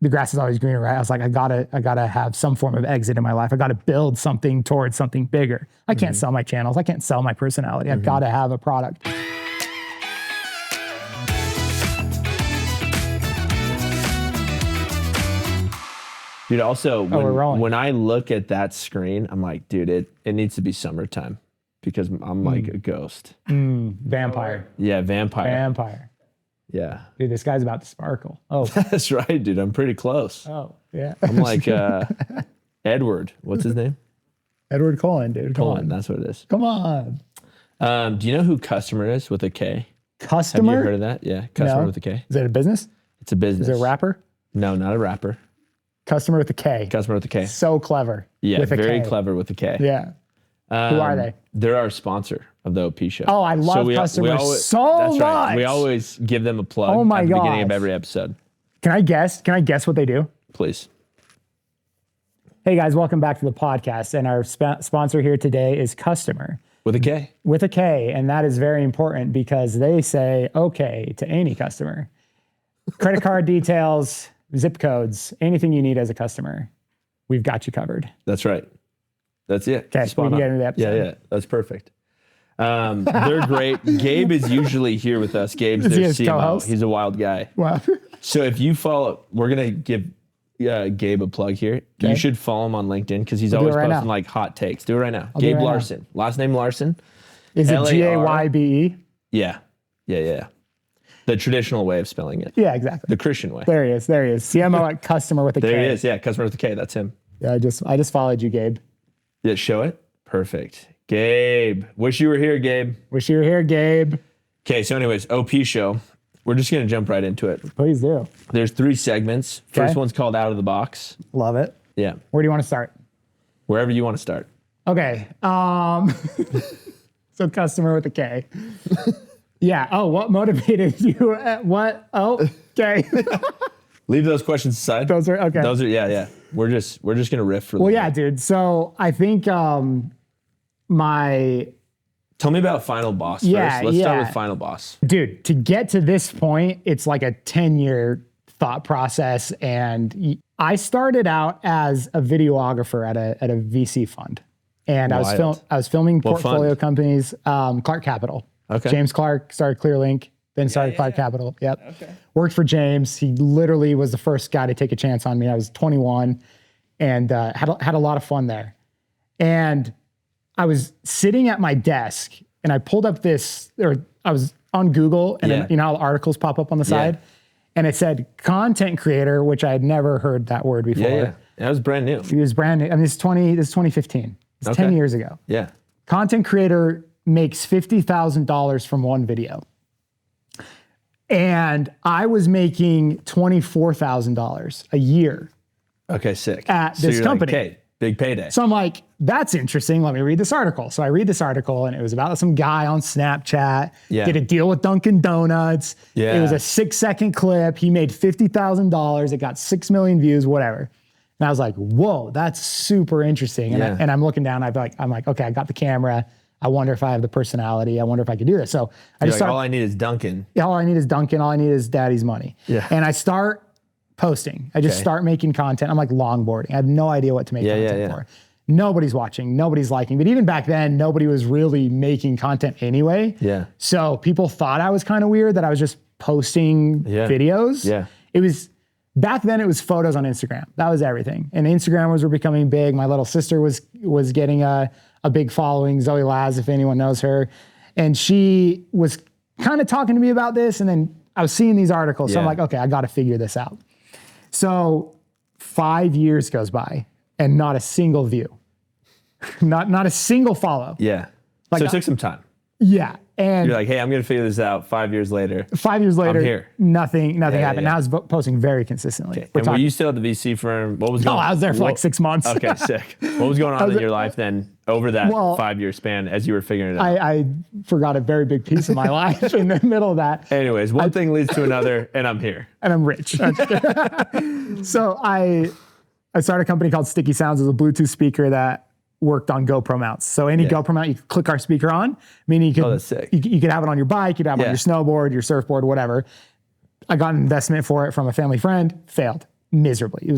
the grass is always greener, right? I was like, I gotta have some form of exit in my life. I gotta build something towards something bigger. I can't sell my channels. I can't sell my personality. I've gotta have a product. Dude, also, when I look at that screen, I'm like, dude, it needs to be summertime because I'm like a ghost. Vampire. Yeah, vampire. Yeah. Dude, this guy's about to sparkle. Oh. That's right, dude. I'm pretty close. Oh, yeah. I'm like Edward. What's his name? Edward Cullen, dude. Come on. That's what it is. Come on. Do you know who Customer is with a K? Customer? Have you heard of that? Yeah, Customer with a K. Is it a business? It's a business. Is it a rapper? No, not a rapper. Customer with a K. Customer with a K. So clever. Yeah, very clever with a K. Yeah. Who are they? They're our sponsor of the OP show. Oh, I love Customer so much. Right. We always give them a plug at the beginning of every episode. Can I guess? Can I guess what they do? Please. Hey guys, welcome back to the podcast. And our sponsor here today is Customer. With a K. With a K. And that is very important because they say okay to any customer. Credit card details, zip codes, anything you need as a customer, we've got you covered. That's right. That's it. Okay, we can get into the episode. Yeah, that's perfect. They're great. Gabe is usually here with us. Gabe's their CMO. Co-host? He's a wild guy. Wow. So if you follow, we're going to give Gabe a plug here. Okay. You should follow him on LinkedIn because he's always posting like hot takes. Do it right now. Gabe Larson. Last name Larson. Is it Gaybe? Yeah. The traditional way of spelling it. Yeah, exactly. The Christian way. There he is. CMO at Customer with a K. There he is. Yeah, Customer with a K. That's him. Yeah, I just followed you, Gabe. Yeah, show it. Perfect. Gabe. Wish you were here, Gabe. Wish you were here, Gabe. Okay, so anyways, OP show. We're just going to jump right into it. Please do. There's 3 segments. First one's called Out of the Box. Love it. Yeah. Where do you want to start? Wherever you want to start. Okay. So Customer with a K. Yeah. Oh, what motivated you? What? Oh, okay. Leave those questions aside. Those are okay. Those are yeah. We're just gonna riff for. Well, yeah, dude. So I think Tell me about Final Boss first. Let's start with Final Boss. Dude, to get to this point, it's like a 10-year thought process, and I started out as a videographer at a VC fund, and I was filming portfolio companies. Clark Capital. Okay. James Clark started ClearLink, then started Clark Capital. Yep. Okay. Worked for James. He literally was the first guy to take a chance on me. I was 21 and had a lot of fun there. And I was sitting at my desk and I pulled up I was on Google and then, you know how articles pop up on the side? And it said content creator, which I had never heard that word before. Yeah. That was brand new. It was brand new. I mean, this is 2015. It's 10 years ago. Yeah. Content creator makes $50,000 from one video. And I was making $24,000 a year. Okay, sick. At this company. Like, okay, big payday. So I'm like, that's interesting. Let me read this article. So I read this article and it was about some guy on Snapchat. Did a deal with Dunkin' Donuts. Yeah. It was a 6-second clip. He made $50,000. It got 6 million views, whatever. And I was like, whoa, that's super interesting. And I'm looking down. I'm like, okay, I got the camera. I wonder if I have the personality. I wonder if I could do this. So I just all I need is Dunkin'. Yeah, all I need is Dunkin'. All I need is daddy's money. Yeah. And I start posting. I just start making content. I'm like longboarding. I have no idea what to make content for. Nobody's watching. Nobody's liking. But even back then, nobody was really making content anyway. Yeah. So people thought I was kind of weird that I was just posting videos. Yeah. Back then, it was photos on Instagram. That was everything. And Instagrammers were becoming big. My little sister was getting a big following, Zoe Laz, if anyone knows her. And she was kind of talking to me about this. And then I was seeing these articles. So I'm like, okay, I got to figure this out. So 5 years goes by and not a single view, not a single follow. Yeah. So it took some time. Yeah. And you're like, hey, I'm going to figure this out 5 years later. 5 years later, I'm here. Nothing happened. Now I was posting very consistently. Okay. And were you still at the VC firm? What was going on? I was there for like 6 months. Okay, sick. What was going on in your life then over that 5-year span as you were figuring it out? I forgot a very big piece of my life in the middle of that. Anyways, one thing leads to another and I'm here. And I'm rich. So I started a company called Sticky Sounds as a Bluetooth speaker that worked on GoPro mounts. So any GoPro mount you could click our speaker on, meaning you could, that's sick. You could have it on your bike, you could have it on your snowboard, your surfboard, whatever. I got an investment for it from a family friend, failed. miserably.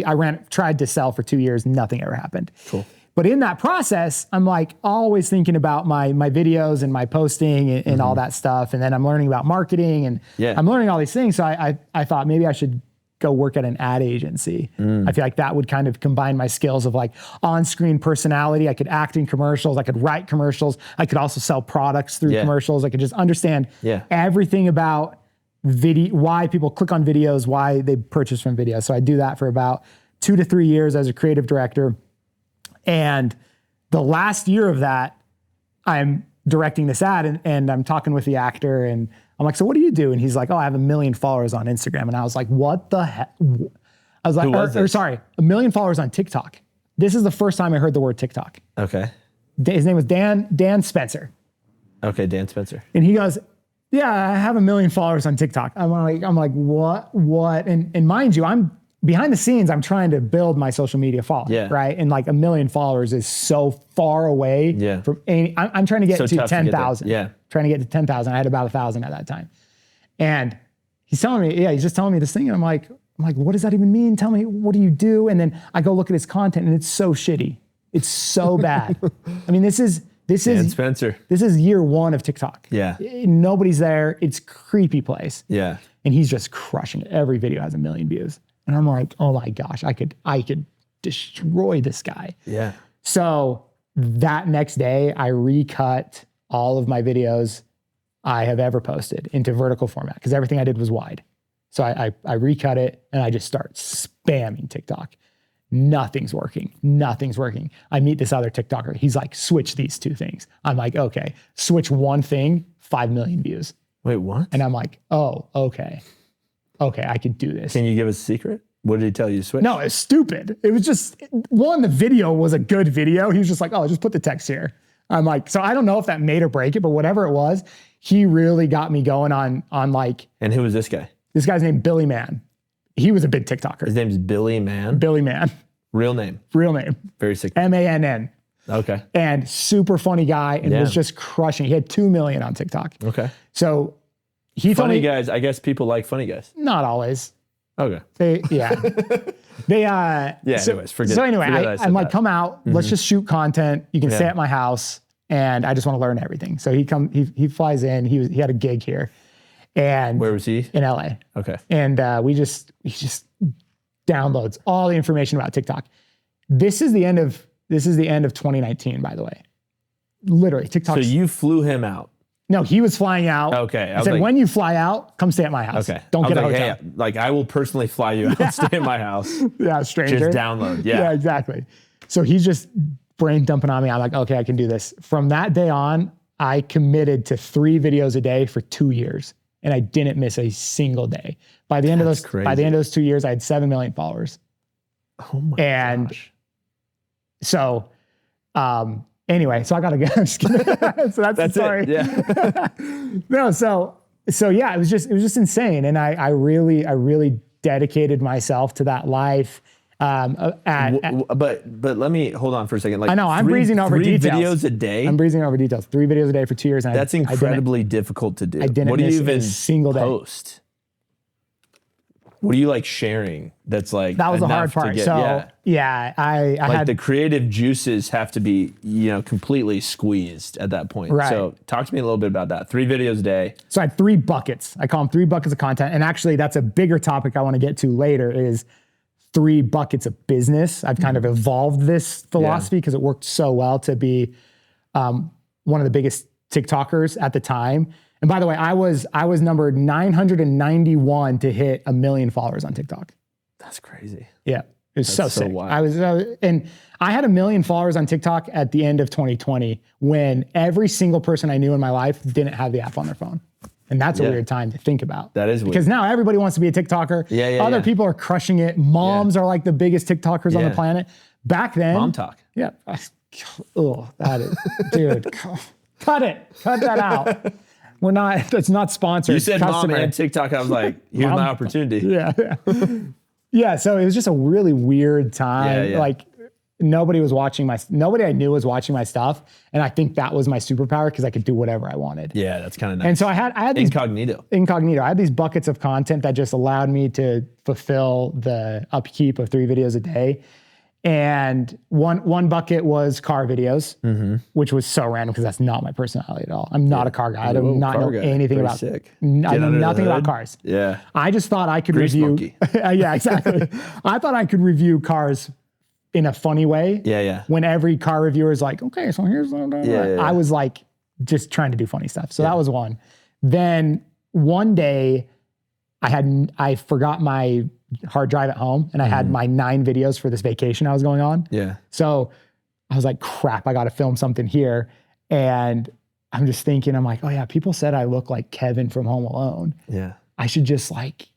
I tried to sell for 2 years, nothing ever happened. Cool. But in that process, I'm like always thinking about my videos and my posting and all that stuff. And then I'm learning about marketing and I'm learning all these things. So I thought maybe I should go work at an ad agency. I feel like that would kind of combine my skills of like on-screen personality. I could act in commercials. I could write commercials. I could also sell products through commercials. I could just understand everything about video, why people click on videos, why they purchase from videos. So I do that for about 2 to 3 years as a creative director. And the last year of that, I'm directing this ad and I'm talking with the actor and I'm like, so what do you do? And he's like, oh, I have 1 million followers on Instagram. And I was like, what the heck? I was like, sorry, 1 million followers on TikTok. This is the first time I heard the word TikTok. Okay. His name was Dan Spencer. Okay, Dan Spencer. And he goes, yeah, I have 1 million followers on TikTok. I'm like, what? And mind you, I'm behind the scenes, I'm trying to build my social media following, right? And like 1 million followers is so far away from any, I'm trying to get to 10,000. Trying to get to 10,000. I had about 1,000 at that time. And he's telling me, he's just telling me this thing. And I'm like, what does that even mean? Tell me, what do you do? And then I go look at his content and it's so shitty. It's so bad. I mean, this is Dan Spencer. This is year 1 of TikTok. Yeah. Nobody's there. It's a creepy place. Yeah. And he's just crushing it. Every video has 1 million views. And I'm like, oh my gosh, I could destroy this guy. Yeah. So that next day, I recut all of my videos I have ever posted into vertical format because everything I did was wide. So I recut it and I just start spamming TikTok. Nothing's working. I meet this other TikToker. He's like, switch these 2 things. I'm like, okay, switch one thing, 5 million views. Wait, what? And I'm like, oh, okay, I could do this. Can you give us a secret? What did he tell you to switch? No, it's stupid. It was just, the video was a good video. He was just like, oh, just put the text here. I'm like, so I don't know if that made or break it, but whatever it was, he really got me going on like. And who was this guy? This guy's named Billy Mann. He was a big TikToker. His name's Billy Mann? Billy Mann. Real name? Very sick. MANN. Okay. And super funny guy and was just crushing. He had 2 million on TikTok. Okay. So he told me. Funny guys, I guess people like funny guys. Not always. Okay. Anyways, forget. So anyway, I'm like, come out, let's just shoot content. You can stay at my house and I just want to learn everything. So he flies in, he had a gig here. And where was he? In LA. Okay. And he just downloads all the information about TikTok. This is the end of 2019, by the way. Literally, TikTok. So you flew him out. No, he was flying out. Okay. I said, when you fly out, come stay at my house. Okay. Don't get a hotel. Hey, like I will personally fly you out, stay at my house. Yeah, stranger. Just download. Yeah. Yeah, exactly. So he's just brain dumping on me. I'm like, okay, I can do this. From that day on, I committed to 3 videos a day for 2 years. And I didn't miss a single day. By the end of those 2 years, I had 7 million followers. Oh my gosh. So, anyway, so I gotta go. I'm just kidding. So that's the story. Yeah. No, so yeah, it was just insane, and I really dedicated myself to that life. But let me hold on for a second. Like I know I'm breezing over details. 3 videos a day. I'm breezing over details. 3 videos a day for 2 years. And that's incredibly difficult to do. I didn't miss a single day. Post? What are you like sharing? That's like that was the hard part. I like had the creative juices have to be completely squeezed at that point. Right. So talk to me a little bit about that. 3 videos a day. So I had 3 buckets. I call them 3 buckets of content. And actually, that's a bigger topic I want to get to later. Is 3 buckets of business. I've kind of evolved this philosophy because it worked so well to be one of the biggest TikTokers at the time. And by the way, I was numbered 991 to hit 1 million followers on TikTok. That's crazy. Yeah, it was so sick. Wild. And I had 1 million followers on TikTok at the end of 2020 when every single person I knew in my life didn't have the app on their phone. And that's a weird time to think about. That is weird. Because now everybody wants to be a TikToker. Other people are crushing it. Moms are like the biggest TikTokers on the planet. Back then. Mom talk. Yeah. Oh, that is, dude, cut it. Cut that out. We're not, it's not sponsored. You said customer. Mom and TikTok. I was like, here's my opportunity. Yeah. Yeah. So it was just a really weird time. Like nobody I knew was watching my stuff. And I think that was my superpower because I could do whatever I wanted. Yeah, that's kind of nice. And so I had these incognito. I had these buckets of content that just allowed me to fulfill the upkeep of 3 videos a day. And one bucket was car videos, which was so random because that's not my personality at all. I'm not a car guy. I do not know anything about. Sick. I know nothing about cars. Yeah. I just thought I could review. Yeah, exactly. I thought I could review cars in a funny way. Yeah. When every car reviewer is like, okay, so here's I was like just trying to do funny stuff. So that was one. Then one day I forgot my hard drive at home and I had my 9 videos for this vacation I was going on. Yeah. So I was like, crap, I got to film something here. And I'm just thinking, I'm like, oh yeah, people said I look like Kevin from Home Alone. Yeah. I should just like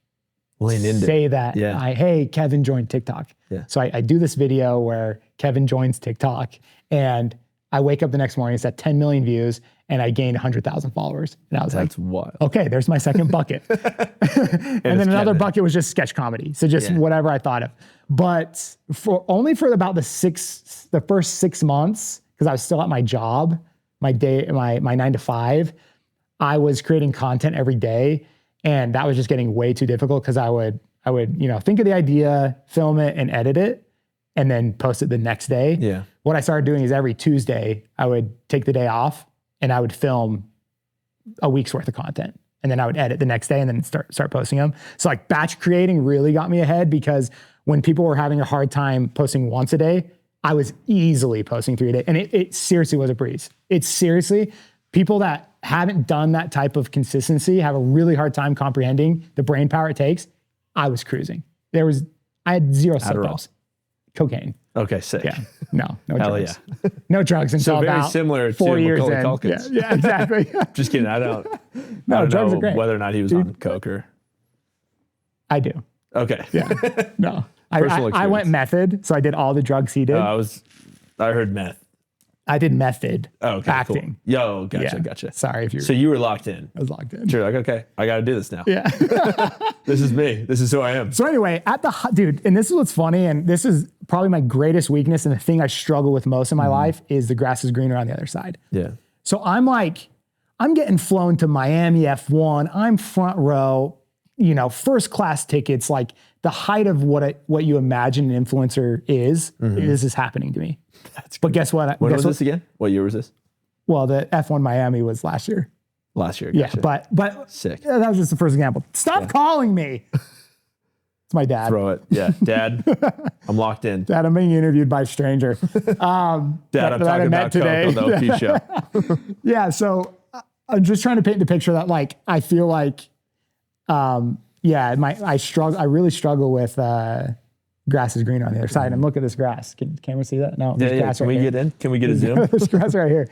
lean into say that. Yeah. Hey, Kevin joined TikTok. Yeah. So I do this video where Kevin joins TikTok and I wake up the next morning, it's at 10 million views and I gained 100,000 followers. And I was That's wild. Okay, there's my second bucket. and then another bucket was just sketch comedy. So just whatever I thought of. But only for about the first 6 months, because I was still at my job, my 9 to 5, I was creating content every day. And that was just getting way too difficult because I would, think of the idea, film it and edit it, and then post it the next day. Yeah. What I started doing is every Tuesday, I would take the day off and I would film a week's worth of content. And then I would edit the next day and then start posting them. So like batch creating really got me ahead because when people were having a hard time posting once a day, I was easily posting 3 a day. And it seriously was a breeze. It's seriously, people that haven't done that type of consistency have a really hard time comprehending the brain power it takes. I was cruising. I had 0 slip-ups. Cocaine. Okay, sick. Yeah. No Hell drugs. Yeah. No drugs until so very about similar 4 to years Macaulay in. Culkin's. Yeah, exactly. Just kidding. I don't drugs are great. whether or not he was on coke or. I do. Okay. Yeah. No. I went method, so I did all the drugs he did. I heard meth. I did method. Oh, okay, acting. Cool. Yo, gotcha. Sorry if you're. So you were locked in. I was locked in. You're like, okay, I got to do this now. Yeah. This is me. This is who I am. So anyway, dude, and this is what's funny, and this is probably my greatest weakness, and the thing I struggle with most in my life is the grass is greener on the other side. Yeah. So I'm getting flown to Miami F1. I'm front row, first class tickets, like the height of what you imagine an influencer is. This is happening to me. That's but guess what? When was this again? What year was this? Well, the F1 Miami was last year. Last year, gotcha. Yeah, but sick. That was just the first example. Stop calling me. It's my dad. Throw it. Yeah, Dad, I'm locked in. Dad, I'm being interviewed by a stranger. Dad, I'm talking about today. Coke on the OP show. Yeah, so I'm just trying to paint the picture that I feel like, I really struggle with grass is greener on the other side. And look at this grass. Can we see that? No. Yeah. Can we get in? Can we get a zoom? This grass right here.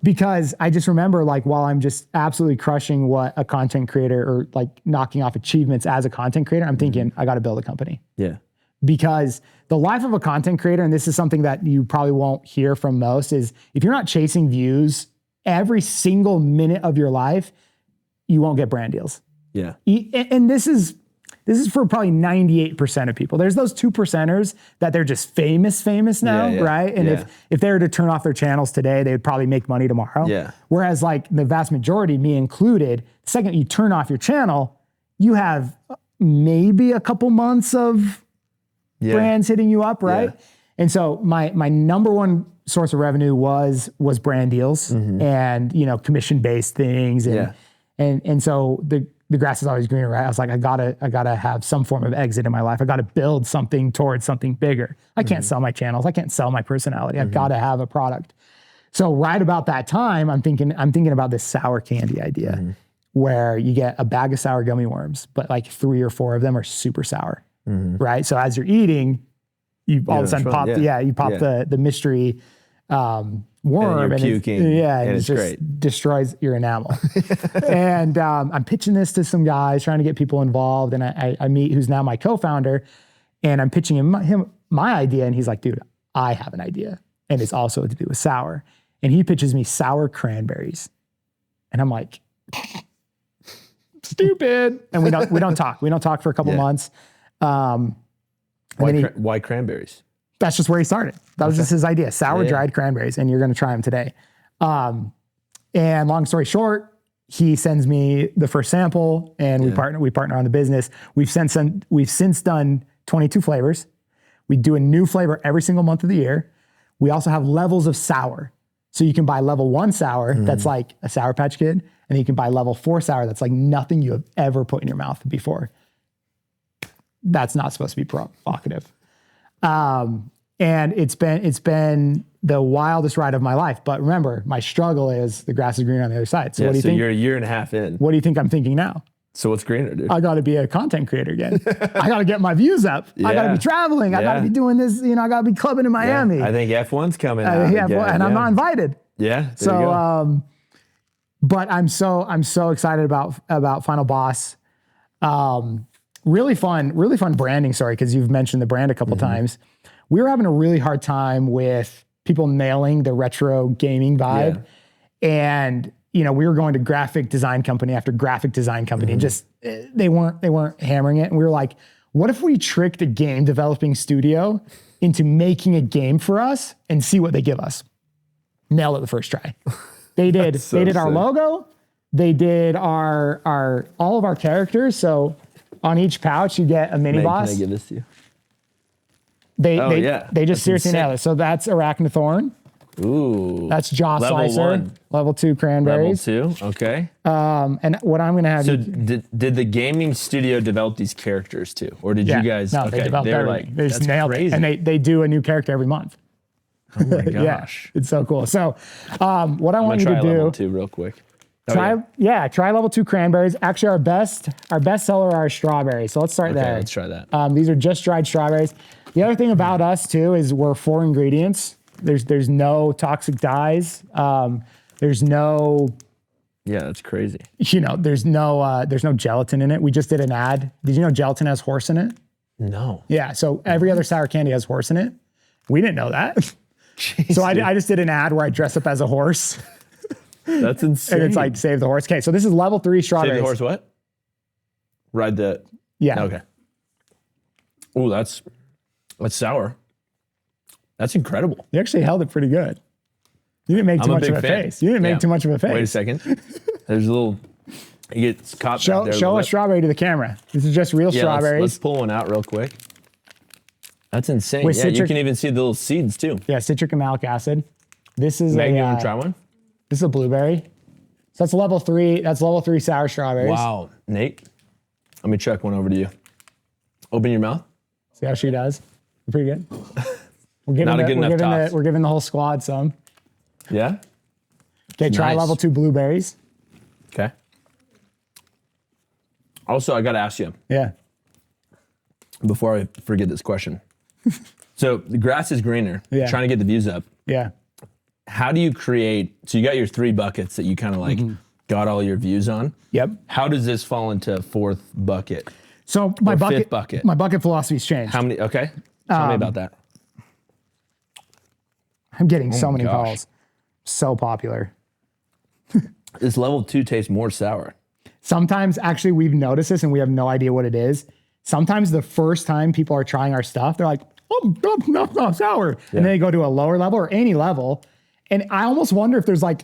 Because I just remember while I'm just absolutely crushing what a content creator or knocking off achievements as a content creator, I'm thinking I got to build a company. Yeah. Because the life of a content creator, and this is something that you probably won't hear from most, is if you're not chasing views every single minute of your life, you won't get brand deals. Yeah. And this is for probably 98% of people. There's those 2%ers that they're just famous now, right? And if they were to turn off their channels today, they would probably make money tomorrow. Yeah. Whereas the vast majority, me included, the second you turn off your channel, you have maybe a couple months of brands hitting you up, right? Yeah. And so my number one source of revenue was brand deals and commission-based things and so the grass is always greener, right? I was like, I gotta have some form of exit in my life. I gotta build something towards something bigger. I can't sell my channels. I can't sell my personality. I've gotta have a product. So right about that time, I'm thinking about this sour candy idea where you get a bag of sour gummy worms, but 3 or 4 of them are super sour, right? So as you're eating, you all of a sudden pop, the mystery worm and puking, and it just great. Destroys your enamel. And I'm pitching this to some guys, trying to get people involved. And I meet who's now my co-founder, and I'm pitching him my idea. And he's like, dude, I have an idea. And it's also to do with sour. And he pitches me sour cranberries. And I'm like, stupid. And we don't talk. We don't talk for a couple months. Why cranberries? that's just where he started. That was just his idea. Sour dried cranberries, and you're going to try them today. And long story short, he sends me the first sample, and we partner on the business. We've since done 22 flavors. We do a new flavor every single month of the year. We also have levels of sour. So you can buy level 1 sour, that's like a Sour Patch Kid, and then you can buy level 4 sour that's like nothing you have ever put in your mouth before. That's not supposed to be provocative. And it's been the wildest ride of my life. But remember, my struggle is the grass is greener on the other side. So what do you think? You're a year and a half in. What do you think I'm thinking now? So what's greener, dude? I got to be a content creator again. I got to get my views up. I got to be traveling. I got to be doing this. I got to be clubbing in Miami. I think F1's coming out again. And I'm not invited. Yeah. So, but I'm so excited about Final Boss. Really fun branding story, because you've mentioned the brand a couple times. We were having a really hard time with people nailing the retro gaming vibe, and we were going to graphic design company after graphic design company, and just they weren't hammering it. And we were like, what if we tricked a game developing studio into making a game for us and see what they give us? Nailed it the first try. They did. They did our logo. They did our all of our characters. So on each pouch you get a mini boss. Can I give this to you? They just seriously nailed it. So that's Arachnothorn. Ooh. That's Jaw Level Slicer. 1. Level 2 cranberries. Level 2. Okay. And what I'm gonna have. So did the gaming studio develop these characters too, or did you guys? No, they developed everything. They just nailed it, and they do a new character every month. Oh my gosh, it's so cool. So, what I want you to do, level 2 real quick. Try level 2 cranberries. Actually, our best seller are strawberries. So let's start there. Let's try that. These are just dried strawberries. The other thing about us too is we're 4 ingredients. There's no toxic dyes. There's no. Yeah, that's crazy. There's no gelatin in it. We just did an ad. Did you know gelatin has horse in it? No. Yeah. So every other sour candy has horse in it. We didn't know that. Jeez, so I just did an ad where I dress up as a horse. That's insane. And it's like, save the horse. Okay, so this is level 3 strawberries. Save the horse what? Ride the... Yeah. Okay. Oh, that's sour. That's incredible. You actually held it pretty good. You didn't make too much of a face. You didn't make too much of a face. Wait a second. There's a little... It gets caught back there. Show a strawberry to the camera. This is just real strawberries. Let's pull one out real quick. That's insane. You can even see the little seeds too. Yeah, citric and malic acid. This is Meg, you want to try one? This is a blueberry. So that's level 3. That's level 3 sour strawberries. Wow. Nate, let me check one over to you. Open your mouth. See how she does? Pretty good. We're giving the whole squad some. Yeah? Okay, try level 2 blueberries. Okay. Also, I got to ask you. Yeah. Before I forget this question. So the grass is greener. Yeah. Trying to get the views up. Yeah. How do you create, so you got your 3 buckets that you kind of like got all your views on. Yep. How does this fall into 4th bucket? So my bucket, 5th bucket. My bucket philosophy's changed. How many? Okay. Tell me about that. I'm getting so many calls. So popular. This level 2 tastes more sour. Sometimes actually we've noticed this and we have no idea what it is. Sometimes the first time people are trying our stuff, they're like, oh, no, sour. Yeah. And then they go to a lower level or any level. And I almost wonder if there's like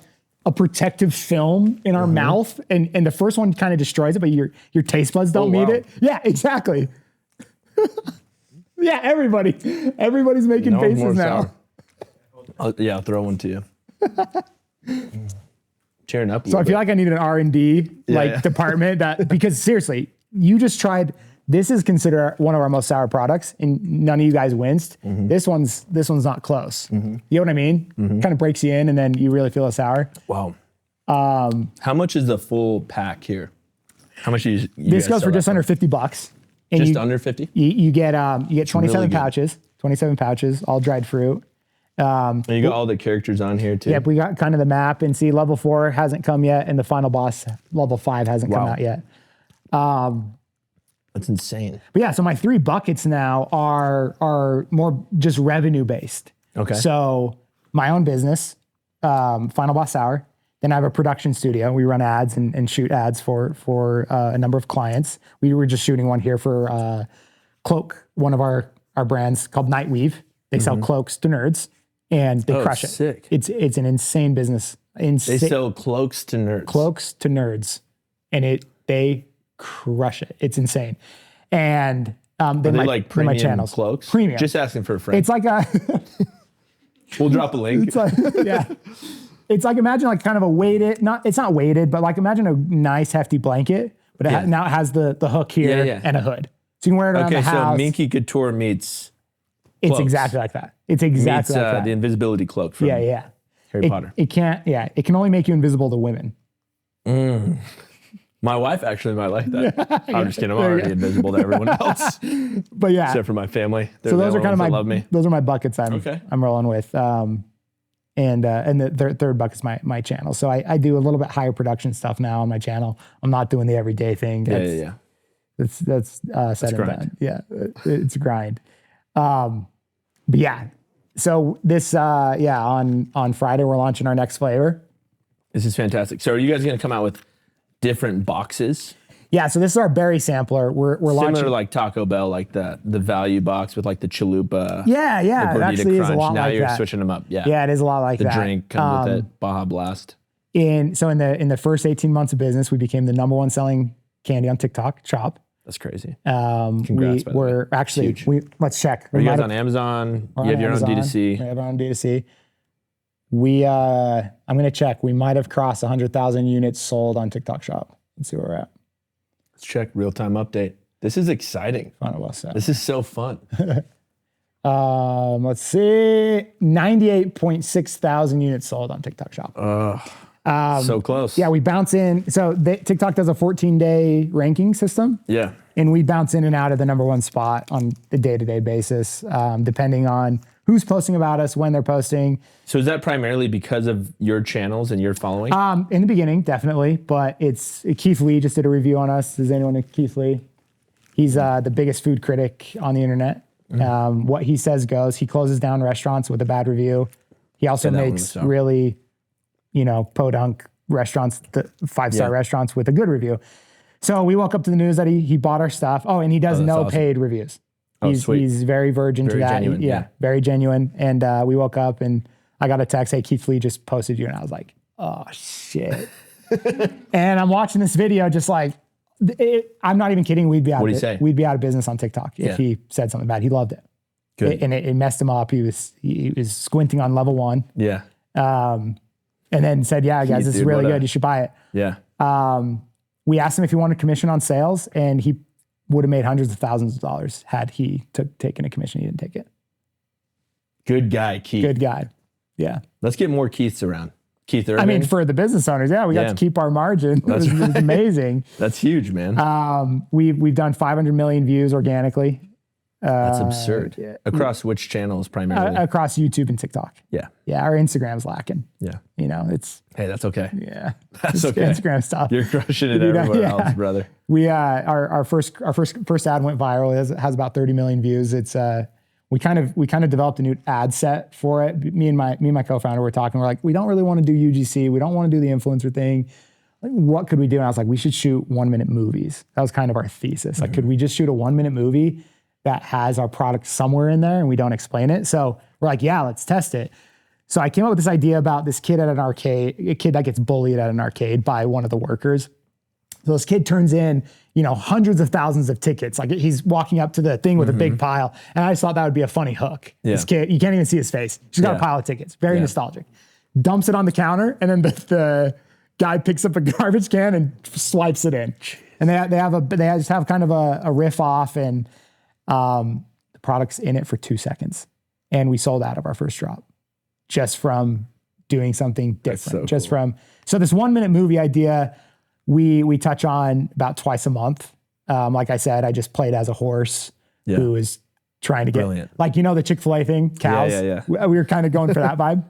a protective film in our mouth and the first one kind of destroys it, but your taste buds don't need it. Yeah, exactly. Yeah, everybody's making faces now. I'll throw one to you. Cheering up. So I feel like I need an R&D department because seriously, you just tried. This is considered one of our most sour products, and none of you guys winced. This one's not close. You know what I mean? Kind of breaks you in, and then you really feel a sour. Wow. How much is the full pack here? How much you this goes for just under $50. And just under 50? You get 27 pouches. 27 pouches, all dried fruit. And you got all the characters on here too. Yep, we got kind of the map, and see level 4 hasn't come yet, and the final boss level 5 hasn't come out yet. That's insane. But yeah, so my 3 buckets now are more just revenue based. Okay. So my own business, Final Boss Sour. Then I have a production studio. We run ads and shoot ads for a number of clients. We were just shooting one here for Cloak, one of our brands called Nightweave. They sell cloaks to nerds, and they crush it. Sick. It's an insane business. They sell cloaks to nerds. Cloaks to nerds, and they crush it. It's insane. And they like premium channels. Cloaks? Premium. Just asking for a friend. It's like a... We'll drop a link. It's like, yeah. It's like, imagine like kind of a weighted, it's not weighted, but like imagine a nice hefty blanket, but now it has the hook here and a hood. So you can wear it around the house. Okay, so Minky Couture meets It's exactly like that. It's exactly like that. The invisibility cloak from Harry Potter. It can only make you invisible to women. My wife actually might like that. I'm just kidding. I'm already invisible to everyone else. But yeah. Except for my family. So those are kind of love me. Those are my buckets I'm rolling with. And the third bucket is my channel. So I do a little bit higher production stuff now on my channel. I'm not doing the everyday thing. That's said and done. Yeah, it's a grind. But yeah, so this on Friday we're launching our next flavor. This is fantastic. So are you guys going to come out with different boxes? Yeah, so this is our berry sampler. We're launching similar to like Taco Bell, like the value box with like the chalupa. Yeah, it actually is a lot now like you're that. Switching them up. Yeah, it is a lot like the that. The drink comes with it. Baja Blast. In the first 18 months of business, we became the number one selling candy on TikTok shop. That's crazy. Congrats, we're actually let's check. Are you guys on Amazon? You have your own D2C. We have our own D2C. I'm gonna check. We might have crossed 100,000 units sold on TikTok shop. Let's see where we're at. Let's check real-time update. This is exciting. This is so fun. Let's see. 98.6 thousand units sold on TikTok shop. So close. Yeah, we bounce in. So TikTok does a 14-day ranking system. Yeah. And we bounce in and out of the number one spot on a day-to-day basis, depending on who's posting about us, when they're posting. So is that primarily because of your channels and your following? In the beginning, definitely. But it's Keith Lee just did a review on us. Does anyone know Keith Lee? He's the biggest food critic on the internet. What he says goes. He closes down restaurants with a bad review. He also makes really, podunk restaurants, the 5-star restaurants with a good review. So we woke up to the news that he bought our stuff. Oh, and he does no paid reviews. He's very virgin to that. Genuine, very genuine. And we woke up and I got a text, hey, Keith Lee just posted you. And I was like, oh, shit. And I'm watching this video just like, I'm not even kidding. We'd be out of business on TikTok if he said something bad. He loved it. Good. It messed him up. He was squinting on level 1. Yeah. And then said, yeah, guys, this is really good. You should buy it. Yeah. We asked him if he wanted commission on sales, and he would have made hundreds of thousands of dollars had he taken a commission. He didn't take it. Good guy, Keith. Good guy. Yeah. Let's get more Keiths around. Keith Irving. I mean, for the business owners, we got to keep our margin. It was amazing. That's huge, man. We've done 500 million views organically. That's absurd. Yeah. Across which channels primarily? Across YouTube and TikTok. Yeah. Yeah, our Instagram's lacking. Yeah. It's... Hey, that's okay. Yeah. That's okay. Instagram stuff. You're crushing it everywhere else, brother. We our first ad went viral. It has about 30 million views. It's we kind of developed a new ad set for it. Me and my co-founder were talking. We're like, we don't really want to do UGC. We don't want to do the influencer thing. Like, what could we do? And I was like, we should shoot 1-minute movies. That was kind of our thesis. Like, could we just shoot a 1-minute movie that has our product somewhere in there and we don't explain it? So we're like, yeah, let's test it. So I came up with this idea about this kid at an arcade, a kid that gets bullied at an arcade by one of the workers. So this kid turns in, hundreds of thousands of tickets. Like he's walking up to the thing with a big pile. And I just thought that would be a funny hook. Yeah. This kid, you can't even see his face. He's got a pile of tickets. Very nostalgic. Dumps it on the counter, and then the guy picks up a garbage can and swipes it in. And they just have kind of a riff off, and the product's in it for 2 seconds. And we sold out of our first drop just from doing something different. So this 1-minute movie idea, we touch on about twice a month. Like I said, I just played as a horse who is trying to get, the Chick-fil-A thing, cows. Yeah. We were kind of going for that vibe.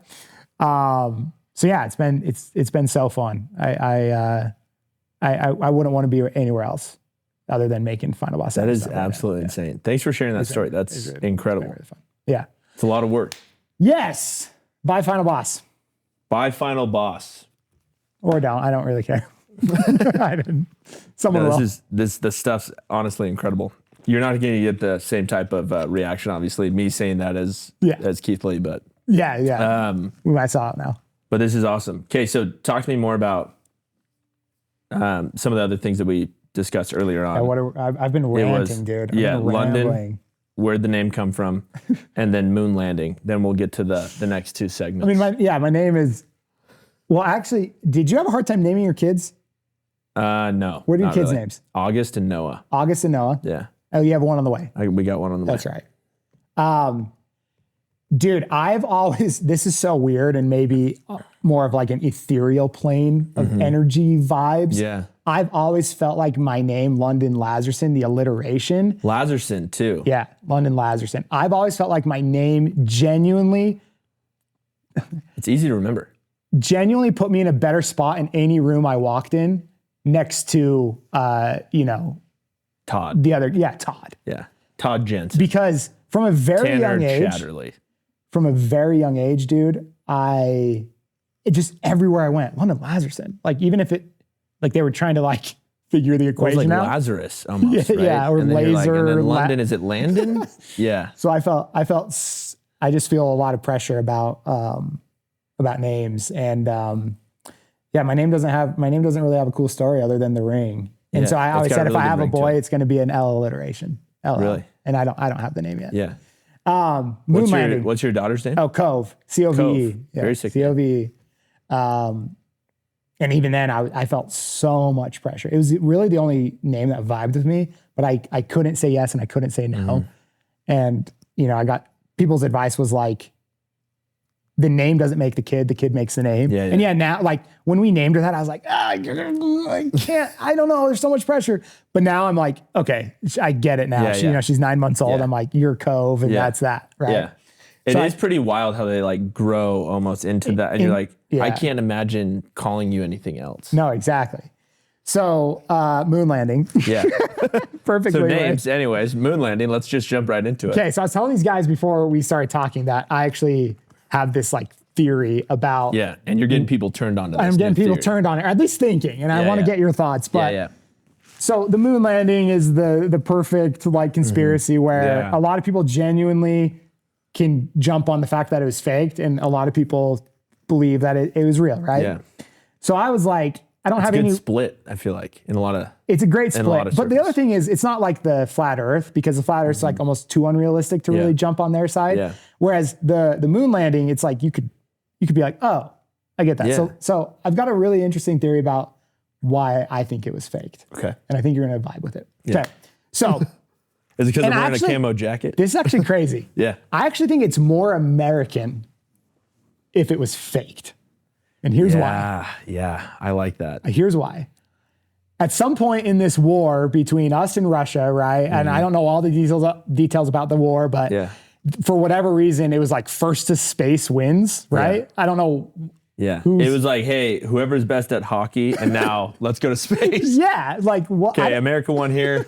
So yeah, it's been so fun. I wouldn't want to be anywhere else other than making Final Boss. That is absolutely insane. Thanks for sharing that story. That's incredible. Really fun. Yeah. It's a lot of work. Yes. Buy Final Boss. Buy Final Boss. Or don't. I don't really care. Someone will. The stuff's honestly incredible. you're not going to get the same type of reaction, obviously, me saying that as Keith Lee, but. Yeah. I saw it now. But this is awesome. Okay, so talk to me more about some of the other things that we discussed earlier on. I've been ranting, dude. I've been London, where'd the name come from, and then moon landing. Then we'll get to the next two segments. I mean, my name is, well, actually, did you have a hard time naming your kids? No. What are your kids' names? August and Noah. August and Noah? Yeah. Oh, you have one on the way. We got one on the way. That's right. Dude, this is so weird and maybe more of like an ethereal plane of energy vibes. Yeah. I've always felt like my name, London Lazerson, the alliteration. Lazerson too. Yeah, London Lazerson. I've always felt like my name genuinely. It's easy to remember. Genuinely put me in a better spot in any room I walked in next to, Todd. Todd. Yeah. Todd Jensen. Because from a very Tanner young age. Chatterley. From a very young age, dude, it just everywhere I went, London Lazerson. Like even if they were trying to like figure the equation out. Lazarus almost, right? Yeah, or and laser. And then London, is it Landon? Yeah. So I just feel a lot of pressure about names. And my name doesn't really have a cool story other than the ring. And so I always said if I have a boy, it's going to be an L alliteration. LL. Really? And I don't have the name yet. Yeah. Moon landing. What's your daughter's name? Oh, Cove. C-O-V-E. Yeah, very sick. C-O-V-E. And even then, I felt so much pressure. It was really the only name that vibed with me, but I couldn't say yes and I couldn't say no. And, I got people's advice was like, the name doesn't make the kid makes the name. Yeah. And now, like, when we named her that, I was like, I can't, I don't know, there's so much pressure. But now I'm like, okay, I get it now. She's 9 months old. I'm like, you're Cove, and that's that, right? Yeah. It is pretty wild how they like grow almost into that. And you're like, I can't imagine calling you anything else. No, exactly. So moon landing. Yeah. Perfectly. So names, anyways, moon landing, let's just jump right into it. Okay, so I was telling these guys before we started talking that I actually have this like theory about. Yeah, and you're getting people turned on to this. I'm getting people turned on it, or at least thinking, and I want to get your thoughts. But so the moon landing is the perfect like conspiracy where a lot of people genuinely can jump on the fact that it was faked, and a lot of people believe that it was real, right? Yeah. So I was like, I don't have any split, I feel like, in a lot of. It's a great split. But the other thing is, it's not like the flat Earth, because the flat Earth's like almost too unrealistic to really jump on their side. Yeah. Whereas the moon landing, it's like you could be like, oh, I get that. Yeah. So I've got a really interesting theory about why I think it was faked. Okay. And I think you're gonna vibe with it. Yeah. Okay. So is it because I'm wearing a camo jacket? This is actually crazy. Yeah. I actually think it's more American if it was faked. And here's why. Yeah, I like that. Here's why. At some point in this war between us and Russia, right? And I don't know all the details about the war, but for whatever reason, it was like first to space wins, right? I don't know. Yeah. It was like, hey, whoever's best at hockey, and now let's go to space. Like what? Okay, America won here.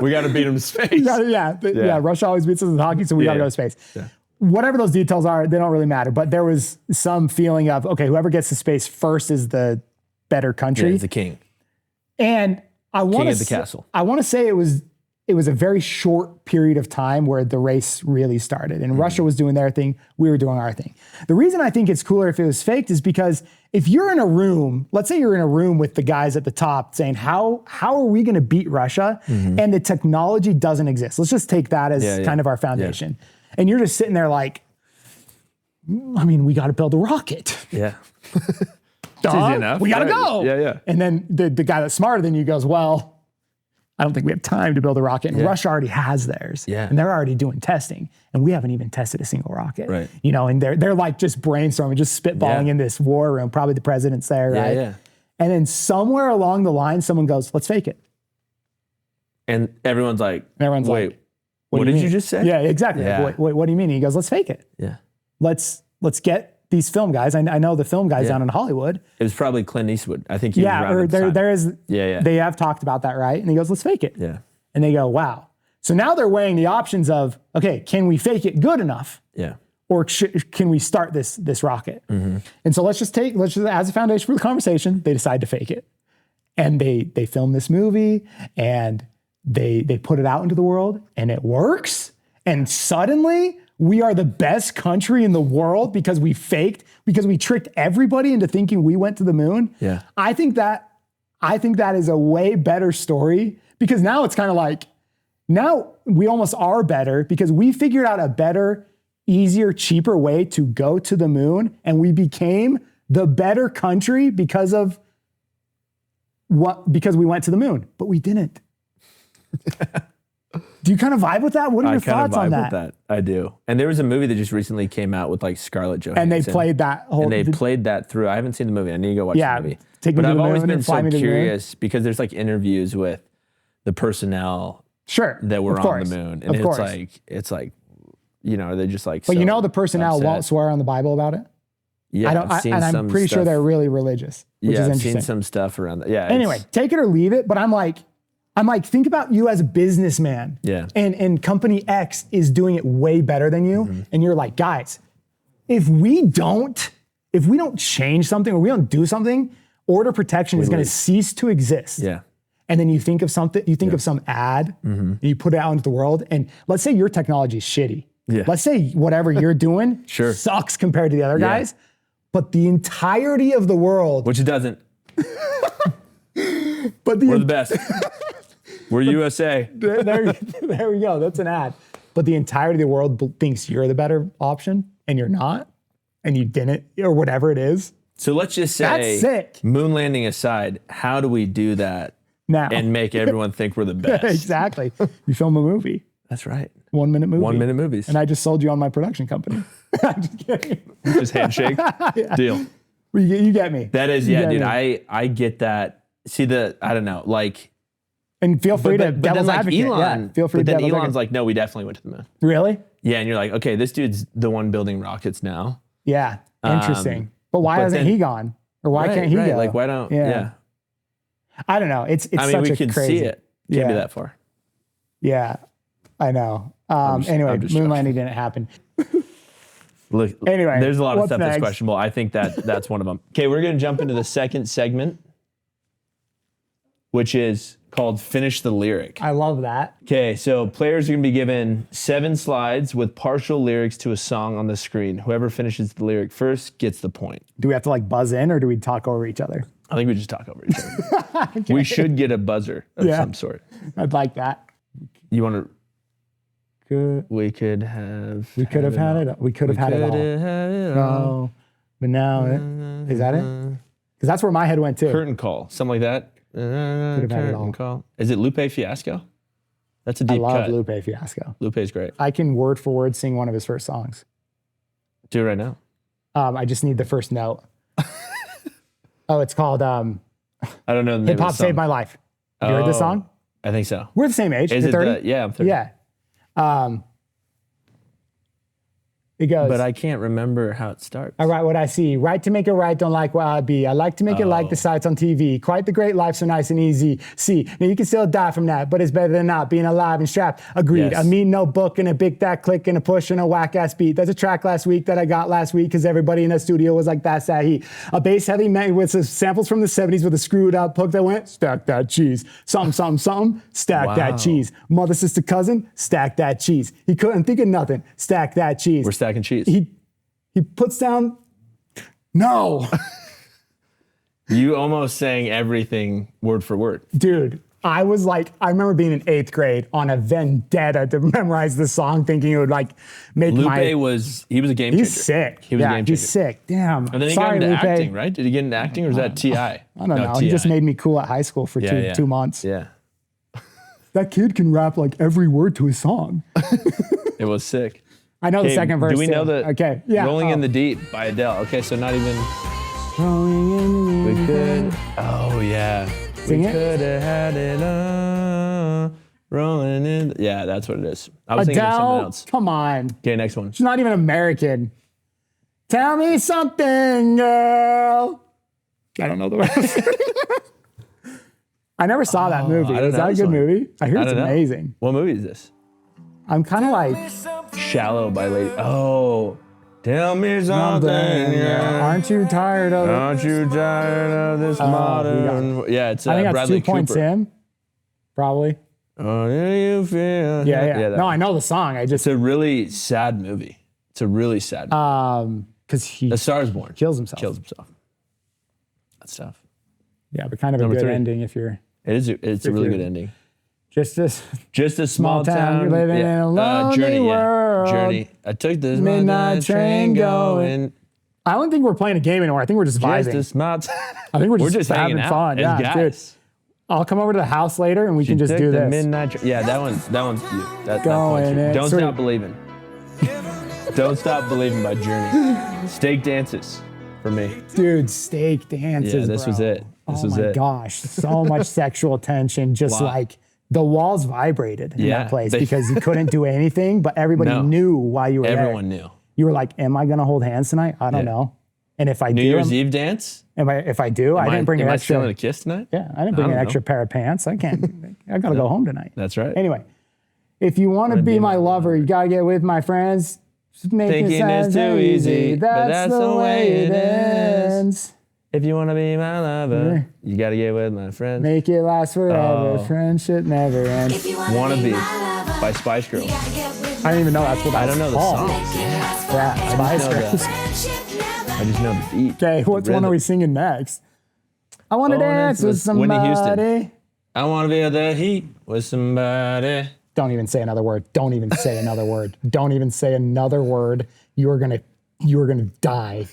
We got to beat them to space. Russia always beats us in hockey, so we got to go to space. Yeah. Whatever those details are, they don't really matter. But there was some feeling of, okay, whoever gets to space first is the better country. Yeah, he's the king. And I want to the castle. I want to say it was a very short period of time where the race really started. And Russia was doing their thing, we were doing our thing. The reason I think it's cooler if it was faked is because if you're in a room, let's say you're in a room with the guys at the top saying, how are we going to beat Russia? And the technology doesn't exist. Let's just take that as kind of our foundation. Yeah. And you're just sitting there like, I mean, we got to build a rocket. Yeah. Easy enough. We got to go. Yeah. And then the guy that's smarter than you goes, well, I don't think we have time to build a rocket. And Russia already has theirs. Yeah. And they're already doing testing. And we haven't even tested a single rocket. Right. And they're like just brainstorming, just spitballing in this war room. Probably the president's there, right? Yeah. And then somewhere along the line, someone goes, let's fake it. And everyone's like, wait. What did you just say? Yeah, exactly. Yeah. Like, wait, what do you mean? He goes, let's fake it. Yeah. Let's get these film guys. I know the film guys down in Hollywood. It was probably Clint Eastwood. I think he was around there is. Yeah. They have talked about that, right? And he goes, let's fake it. Yeah. And they go, wow. So now they're weighing the options of, okay, can we fake it good enough? Yeah. Or can we start this rocket? And so let's just as a foundation for the conversation, they decide to fake it. And they film this movie, and they put it out into the world and it works. And suddenly we are the best country in the world because we tricked everybody into thinking we went to the moon. Yeah. I think that is a way better story because now it's kind of like, now we almost are better because we figured out a better, easier, cheaper way to go to the moon. And we became the better country because we went to the moon, but we didn't. Do you kind of vibe with that? What are your thoughts on that? I kind of vibe with that. I do. And there was a movie that just recently came out with like Scarlett Johansson. And they played that whole... And they played that through. I haven't seen the movie. I need to go watch the movie. Take me to the moon. But I've always been so curious because there's like interviews with the personnel that were on the moon. And it's like, you know, they're just like... But you know the personnel won't swear on the Bible about it? Yeah, I'm pretty sure they're really religious, which is interesting. I've seen some stuff around that. Yeah. Anyway, take it or leave it, but I'm like, think about you as a businessman. Yeah. And company X is doing it way better than you. Mm-hmm. And you're like, guys, if we don't change something or we don't do something, order protection is going to cease to exist. Yeah. And then you think of something, of some ad, and you put it out into the world. And let's say your technology is shitty. Yeah. Let's say whatever you're doing sucks compared to the other guys. But the entirety of the world... Which it doesn't. But we're the best. We're USA. There we go. That's an ad. But the entirety of the world thinks you're the better option, and you're not, and you didn't, or whatever it is. So let's just say, that's sick. Moon landing aside, how do we do that now and make everyone think we're the best? Exactly. You film a movie. That's right. 1 minute movie. 1 minute movies. And I just sold you on my production company. I'm just kidding. Just handshake. Yeah. Deal. You get me. That is, dude. I get that. See I don't know, like. And feel free to devil's advocate. Elon, feel free but to then Elon's like, no, we definitely went to the moon. Really? Yeah, and you're like, okay, this dude's the one building rockets now. Yeah, interesting. But why hasn't he gone? Or why can't he go? Like, why don't, yeah. I don't know. It's such a crazy. We can see it. Can't be that far. Yeah, I know. Anyway, moon landing didn't happen. Look, anyway, there's a lot of stuff that's questionable. I think that's one of them. Okay, we're going to jump into the second segment, which is called Finish the Lyric. I love that. Okay, so players are going to be given 7 slides with partial lyrics to a song on the screen. Whoever finishes the lyric first gets the point. Do we have to like buzz in or do we talk over each other? I think we just talk over each other. Okay. We should get a buzzer of some sort. I'd like that. You want to... Good. We could have had it all. But now, is that it? Because that's where my head went too. Curtain call, something like that. Curtain call. Is it Lupe Fiasco? That's a deep cut. I love Lupe Fiasco. Lupe's great. I can word for word sing one of his first songs. Do it right now. I just need the first note. Oh, it's called I don't know the name Hip Hop Saved My Life. Have you heard this song? I think so. We're the same age. Is You're it 30? Yeah, I'm 30. Yeah. It goes. But I can't remember how it starts. I write what I see. Right to make it right, don't like what I be. I like to make it like the sights on TV. Quite the great life, so nice and easy. See, now you can still die from that, but it's better than not being alive and strapped. Agreed. Yes. A mean notebook and a big that click and a push and a whack ass beat. That's a track last week that I got last week because everybody in the studio was like, that's that heat. A bass heavy man with some samples from the 70s with a screwed up hook that went, stack that cheese. Something, something, something, stack that cheese. Mother, sister, cousin, stack that cheese. He couldn't think of nothing, stack that cheese. We're stacking cheese. He puts down, no. You almost sang everything word for word. Dude, I remember being in 8th grade on a vendetta to memorize the song thinking it would like make he was a game changer. He's sick. He was a game changer. He's sick. Damn. And then he got into acting, right? Did he get into acting or was that T.I.? I don't know. He just made me cool at high school for 2 months. Yeah. That kid can rap like every word to his song. It was sick. I know the second verse. Do we know the okay? Yeah. Rolling in the Deep by Adele? Okay, so not even. Rolling in the We could. Oh yeah. Sing we it. Could have had it all. Rolling in. Yeah, that's what it is. I was thinking of something Adele, else. come on. Okay, next one. She's not even American. Tell me something, girl. I don't know the rest. I never saw that movie. Is that a good movie? I hear it's amazing. What movie is this? I'm kind of like Shallow by Lady. Oh, tell me something. Aren't you tired of it? Aren't you tired of this modern? Yeah, it's I think that's Bradley 2 points Cooper. in. Probably. Oh, do you feel? Yeah. No, I know the song. It's a really sad movie. It's a really sad movie. Because he A Star is Born. kills himself. That's tough. Yeah, but kind of Number a good 3. ending if you're. It's a really good ending. Just a small town. You're living in a lonely Journey, world. Journey. I took this midnight train going. I don't think we're playing a game anymore. I think we're just vibing. Just a small town. I think we're just hanging having out fun. as Yeah, guys. dude. I'll come over to the house later and we can just do this. That one's you. Going in. Don't Stop Believing. Don't Stop Believing by Journey. Steak Dances for me. Dude, Steak Dances. Yeah, this was it. This was it. Oh my gosh, so much sexual tension. Just like the walls vibrated in that place because you couldn't do anything, but everybody knew why you were there. Everyone knew. You were like, "Am I gonna hold hands tonight? I don't know." And if I New Year's Eve dance. If I do, I didn't bring an extra. Am I stealing a kiss tonight? Yeah, I didn't bring an extra pair of pants. I can't. I gotta go home tonight. That's right. Anyway, if you want to be my lover, you gotta get with my friends. Thinking it's too easy, but that's the way it ends. If you want to be my lover, you got to get with my friends. Make it last forever. Friendship never ends. Wanna Be by Spice Girls. I don't even know that's what I don't know the called. songs. Yeah, Spice Girls. I just know the beat. Okay, what one are we singing next? I want to dance with somebody. Whitney Houston. I want to be at the heat with somebody. Don't even say another word. Don't even say another word. Don't even say another word. You are gonna die.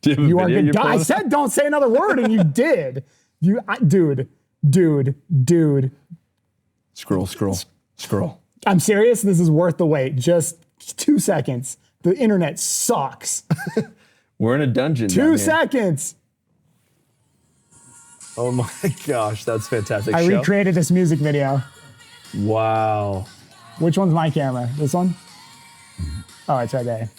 You are gonna die. I said don't say another word, and you did. Dude. Scroll. I'm serious. This is worth the wait. Just 2 seconds. The internet sucks. We're in a dungeon. 2 seconds. Oh my gosh, that's fantastic. I recreated this music video. Wow. Which one's my camera? This one? Oh, it's right there.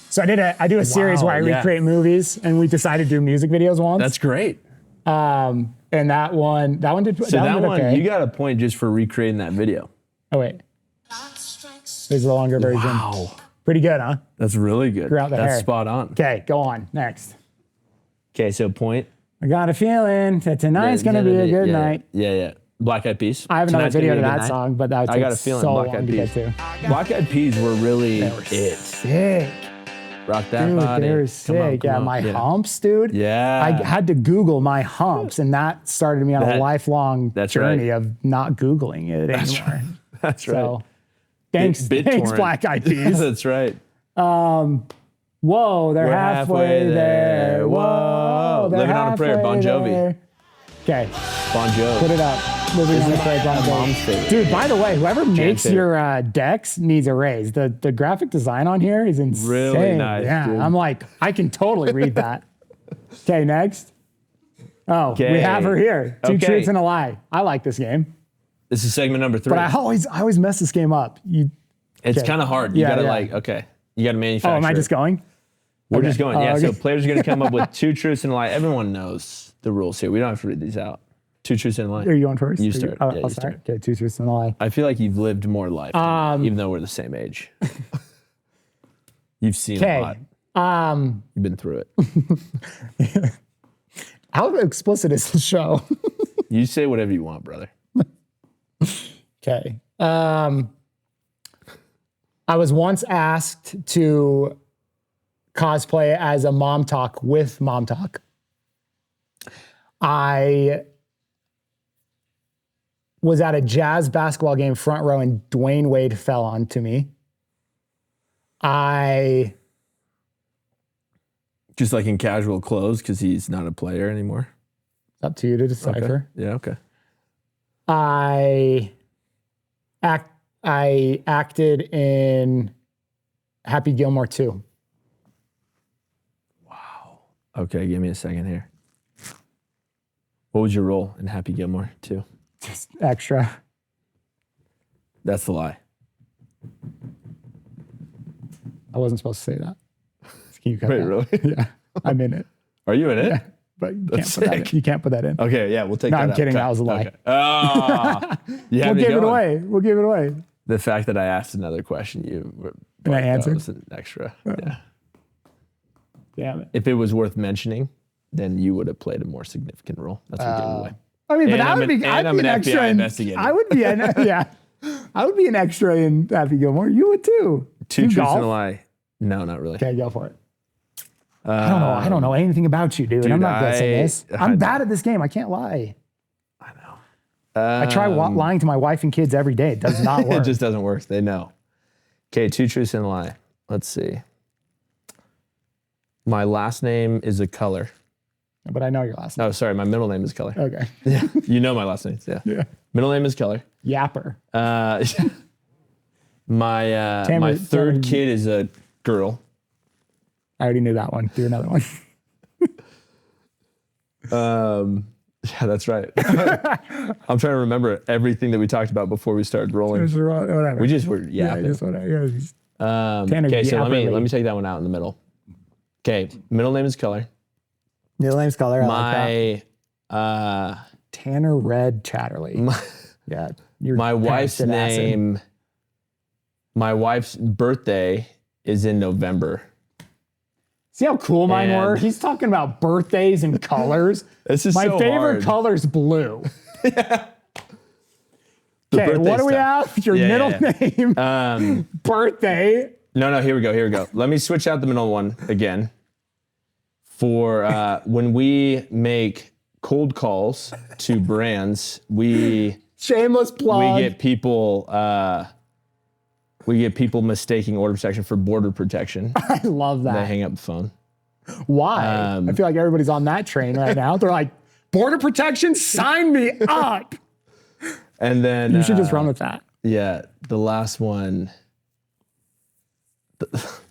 So I do a series where I recreate movies, and we decided to do music videos once. That's great. And that one did. So that one, okay. you got a point just for recreating that video. Oh wait, there's a longer version. Wow, pretty good, huh? That's really good. Throughout the hair. That's spot on. Okay, go on next. Okay, so point. I got a feeling that tonight's gonna be a good night. Yeah. Black Eyed Peas. I have another video to that song, but that I got a feeling so Black Eyed Peas. Black Eyed Peas were really it. Sick. Rock that dude, body. They were sick. Come on. My humps, dude. Yeah. I had to Google my humps, and that started me on a lifelong journey of not Googling it anymore. That's right. So, thanks, Black Eyed Peas. That's right. Whoa, they're halfway there. Whoa, they're Living on a Prayer, Bon Jovi. Okay. Bon Jovi. Put it up. Living on a Prayer, Bon Jovi. Dude, by the way, whoever makes your decks needs a raise. The graphic design on here is insane. Really nice. Yeah, dude. I'm like, I can totally read that. Okay, next. Oh, we have her here. Two truths and a lie. I like this game. This is segment number 3. But I always mess this game up. It's kind of hard. You gotta you gotta manufacture. Oh, am I just going? We're just going. Yeah. So players are gonna come up with 2 truths and a lie. Everyone knows the rules here. We don't have to read these out. 2 truths and a lie. Are you on first? You start. I'll start. Okay, 2 truths and a lie. I feel like you've lived more life, even though we're the same age. You've seen a lot. You've been through it. How explicit is the show? You say whatever you want, brother. Okay. I was once asked to cosplay as a Mom Talk with Mom Talk. I was at a Jazz basketball game front row and Dwayne Wade fell onto me. Just like in casual clothes because he's not a player anymore. It's up to you to decipher. Okay. Yeah, okay. I acted in Happy Gilmore 2. Wow. Okay, give me a second here. What was your role in Happy Gilmore 2? Just extra. That's the lie. I wasn't supposed to say that. Can you cut Wait, that? really? Yeah, I'm in it. Are you in it? Yeah, but you can't put that in. Okay, yeah, we'll take that that out. No, I'm kidding. Okay. That was a lie. Okay. Oh, we'll give it away. We'll give it away. The fact that I asked another question, and I answered? Was an extra. Oh. Yeah. Damn it. If it was worth mentioning, then you would have played a more significant role. That's what gave it away. I mean, but that would be, I'd be an extra investigator. I would be, yeah. I would be an extra in Happy Gilmore. You would too. Two truths and a lie. No, not really. Okay, go for it. I don't know anything about you, dude. I'm not guessing this. I'm bad at this game. I can't lie. I know. I try lying to my wife and kids every day. It does not work. It just doesn't work. They know. Okay, two truths and a lie. Let's see. My last name is a color. But I know your last name. Oh, sorry. My middle name is color. Okay. Yeah. You know my last name. Yeah. Yeah. Middle name is color. Yapper. My third kid is a girl. I already knew that one. Do another one. Yeah, that's right. I'm trying to remember everything that we talked about before we started rolling. Whatever. We just were yapping. Yeah, just whatever. Okay, so let me take that one out in the middle. Okay, middle name is color. Middle name's color. My Tanner Chatterley. Yeah. My wife's name. My wife's birthday is in November. See how cool mine were? He's talking about birthdays and colors. This is my favorite color's blue. Yeah. Okay, what do we have? Your middle name, birthday. No, here we go. Let me switch out the middle one again. For when we make cold calls to brands, shameless plug. We get people mistaking order protection for border protection. I love that. They hang up the phone. Why? I feel like everybody's on that train right now. They're like, border protection, sign me up. And then you should just run with that. Yeah, the last one.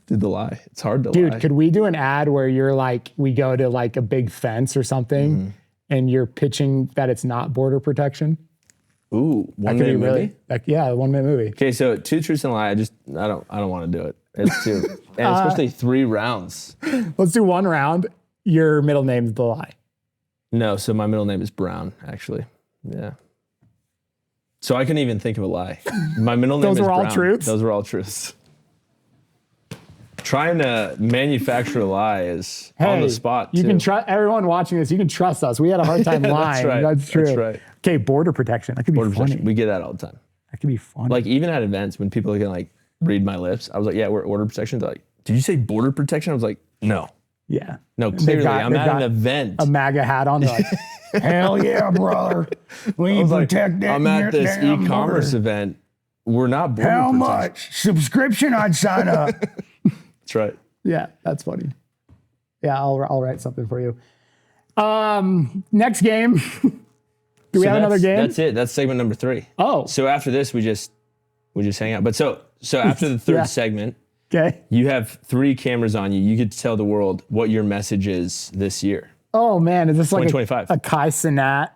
Dude, the lie. It's hard to lie. Dude, could we do an ad where you're like, we go to like a big fence or something, and you're pitching that it's not border protection? Ooh, 1 minute movie? Really, yeah, a 1 minute movie. Okay, so two truths and a lie. I don't want to do it. It's two, and especially 3 rounds. Let's do 1 round. Your middle name's the lie. No, so my middle name is Brown, actually. Yeah. So I couldn't even think of a lie. My middle name is Brown. Those were all truths? Those were all truths. Trying to manufacture a lie is on the spot, you can trust everyone watching this. You can trust us. We had a hard time lying. That's right. That's true. That's right. Okay, border protection. That could be funny. We get that all the time. That could be funny. Like even at events when people can like read my lips, I was like, yeah, we're order protection. They're like, did you say border protection? I was like, no. Yeah. No, clearly I'm at an event. A MAGA hat on. They're like, hell yeah, brother. We protect that. I'm at this e-commerce event. We're not border protection. How much? Subscription, I'd sign up. That's right. Yeah, that's funny. Yeah, I'll write something for you. Next game. Do we have another game? That's it. That's segment number 3. Oh. So after this, we just hang out. But so after the third segment, you have 3 cameras on you. You get to tell the world what your message is this year. Oh man, is this like 2025. a Kai Cenat?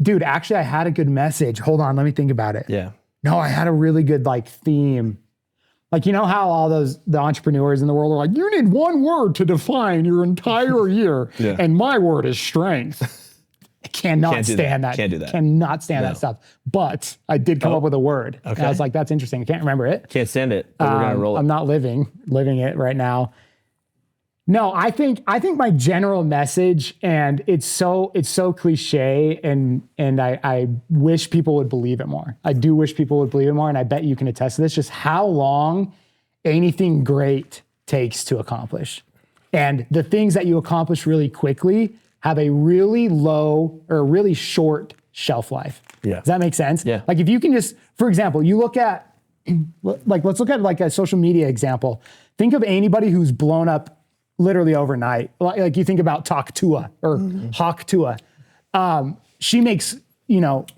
Dude, actually I had a good message. Hold on, let me think about it. Yeah. No, I had a really good like theme. Like, you know how all the entrepreneurs in the world are like, you need 1 word to define your entire year. Yeah. And my word is strength. I cannot stand that. Can't do that. Cannot stand that stuff. But I did come up with a word. Okay. And I was like, that's interesting. I can't remember it. Can't stand it. But we're gonna roll it. I'm not living it right now. No, I think my general message, and it's so cliche, and I wish people would believe it more. I do wish people would believe it more, and I bet you can attest to this, just how long anything great takes to accomplish. And the things that you accomplish really quickly have a really low or really short shelf life. Yeah. Does that make sense? Yeah. Like if you can just, for example, you look at, like, let's look at like a social media example. Think of anybody who's blown up literally overnight. Like you think about Talktua or Hawktua. She makes,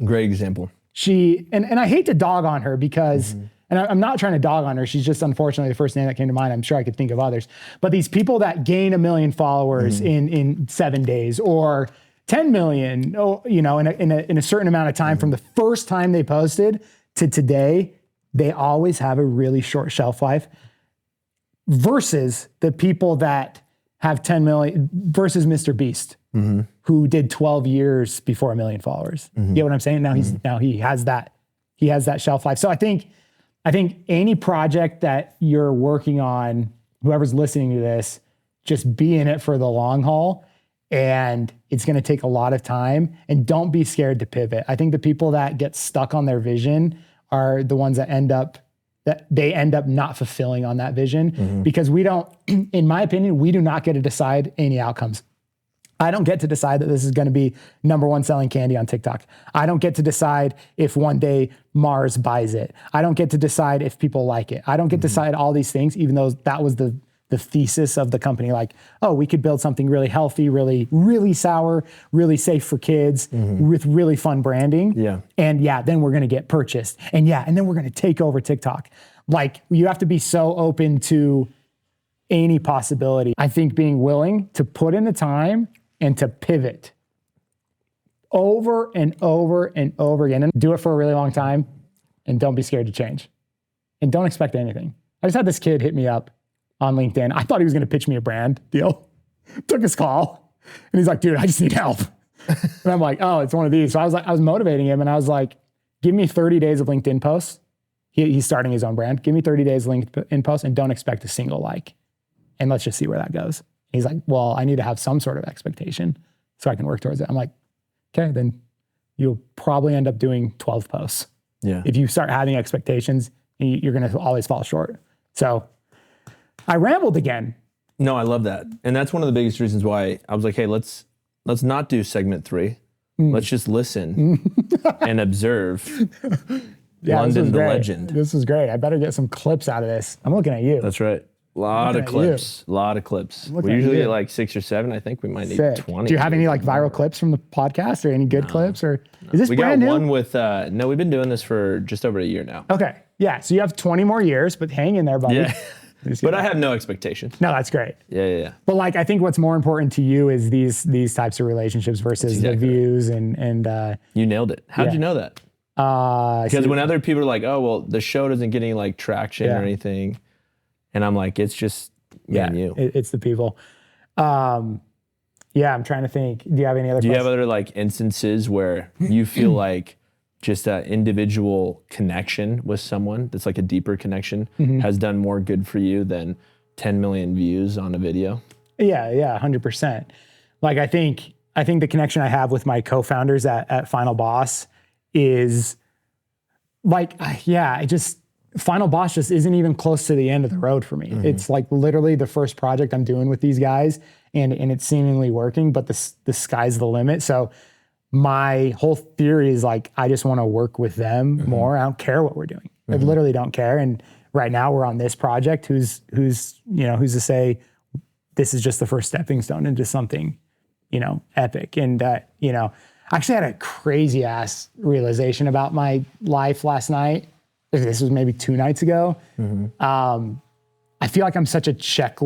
great example. And I hate to dog on her because, and I'm not trying to dog on her. She's just unfortunately the first name that came to mind. I'm sure I could think of others, but these people that gain 1 million followers in 7 days or 10 million, in a certain amount of time from the first time they posted to today, they always have a really short shelf life. Versus the people that have 10 million, versus Mr. Beast, who did 12 years before 1 million followers. You get what I'm saying? Now he has that shelf life. So I think any project that you're working on, whoever's listening to this, just be in it for the long haul and It's going to take a lot of time, and don't be scared to pivot. I think the people that get stuck on their vision are the ones that end up not fulfilling on that vision, because we don't, in my opinion, we do not get to decide any outcomes. I don't get to decide that this is going to be #1 selling candy on TikTok. I don't get to decide if one day Mars buys it. I don't get to decide if people like it. I don't get to decide all these things, even though that was the thesis of the company. Like, oh, we could build something really healthy, really, really sour, really safe for kids with really fun branding. Yeah. And then we're going to get purchased. And then we're going to take over TikTok. Like, you have to be so open to any possibility. I think being willing to put in the time and to pivot over and over and over again, and do it for a really long time, and don't be scared to change, and don't expect anything. I just had this kid hit me up on LinkedIn. I thought he was going to pitch me a brand deal. Took his call, and he's like, dude, I just need help. And I'm like, oh, it's one of these. So I was motivating him, and I was like, give me 30 days of LinkedIn posts. He's starting his own brand. Give me 30 days of LinkedIn posts, and don't expect a single like, and let's just see where that goes. He's like, well, I need to have some sort of expectation so I can work towards it. I'm like, okay, then you'll probably end up doing 12 posts. Yeah. If you start having expectations, you're going to always fall short. So I rambled again. No, I love that. And that's one of the biggest reasons why I was like, hey, let's not do segment 3. Let's just listen and observe London the legend. This is great. I better get some clips out of this. I'm looking at you. That's right. A lot of clips. We usually get like 6 or 7. I think we might need 20. Do you have any like viral clips from the podcast, or any good clips? Or is this brand new? We got one with, no, we've been doing this for just over a year now. Okay. Yeah. So you have 20 more years, but hang in there, buddy. Yeah. But I have no expectations. No, that's great. Yeah. But like, I think what's more important to you is these types of relationships versus the views and you nailed it. How'd you know that? Because when other people are like, oh, well, the show doesn't get any like traction or anything. And I'm like, it's just me and you. It's the people. I'm trying to think. Do you have any other Do you have other like instances where you feel like just an individual connection with someone that's like a deeper connection has done more good for you than 10 million views on a video? Yeah, 100%. Like, I think the connection I have with my co-founders at Final Boss is like, Final Boss just isn't even close to the end of the road for me. It's like literally the first project I'm doing with these guys, and it's seemingly working, but the sky's the limit. So my whole theory is like, I just want to work with them more. I don't care what we're doing. I literally don't care. And right now we're on this project. Who's to say this is just the first stepping stone into something, epic. And I actually had a crazy ass realization about my life last night. This was maybe 2 nights ago. I feel like I'm such a check